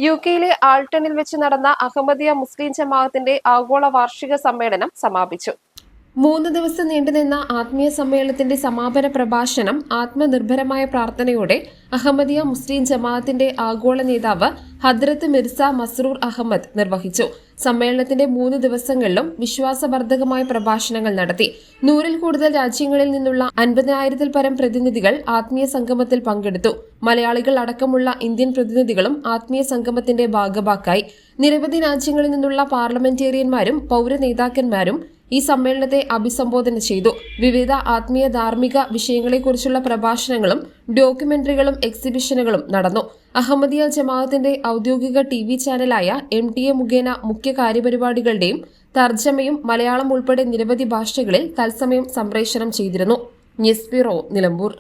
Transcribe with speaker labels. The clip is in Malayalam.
Speaker 1: യുകെയിലെ ആൾട്ടണിൽ വെച്ച് നടന്ന അഹമ്മദിയ മുസ്ലിം ജമാഅത്തിന്റെ ആഗോള വാർഷിക സമ്മേളനം സമാപിച്ചു. 3 ദിവസം നീണ്ടുനിന്ന ആത്മീയ സമ്മേളനത്തിന്റെ സമാപന പ്രഭാഷണം ആത്മനിർഭരമായ പ്രാർത്ഥനയോടെ അഹമ്മദിയ മുസ്ലിം ജമാഅത്തിന്റെ ആഗോള നേതാവ് ഹദ്രത്ത് മിർസ മസ്റൂർ അഹമ്മദ് നിർവഹിച്ചു. സമ്മേളനത്തിന്റെ 3 ദിവസങ്ങളിലും വിശ്വാസവർദ്ധകമായ പ്രഭാഷണങ്ങൾ നടത്തി. 100-ൽ കൂടുതൽ രാജ്യങ്ങളിൽ നിന്നുള്ള 50,000-ൽ പരം പ്രതിനിധികൾ ആത്മീയ സംഗമത്തിൽ പങ്കെടുത്തു. മലയാളികൾ അടക്കമുള്ള ഇന്ത്യൻ പ്രതിനിധികളും ആത്മീയ സംഗമത്തിന്റെ ഭാഗഭാക്കായി. നിരവധി രാജ്യങ്ങളിൽ നിന്നുള്ള പാർലമെന്റേറിയന്മാരും പൗര നേതാക്കന്മാരും ഈ സമ്മേളനത്തെ അഭിസംബോധന ചെയ്തു. വിവിധ ആത്മീയ ധാർമ്മിക വിഷയങ്ങളെക്കുറിച്ചുള്ള പ്രഭാഷണങ്ങളും ഡോക്യുമെന്ററികളും എക്സിബിഷനുകളും നടന്നു. അഹമ്മദിയ ജമാഅത്തിന്റെ ഔദ്യോഗിക TV ചാനലായ MTA മുഖേന മുഖ്യ കാര്യപരിപാടികളുടെയും തർജ്ജമയും മലയാളം ഉൾപ്പെടെ നിരവധി ഭാഷകളിൽ തത്സമയം സംപ്രേഷണം ചെയ്തിരുന്നു. News bureau, Nilambur.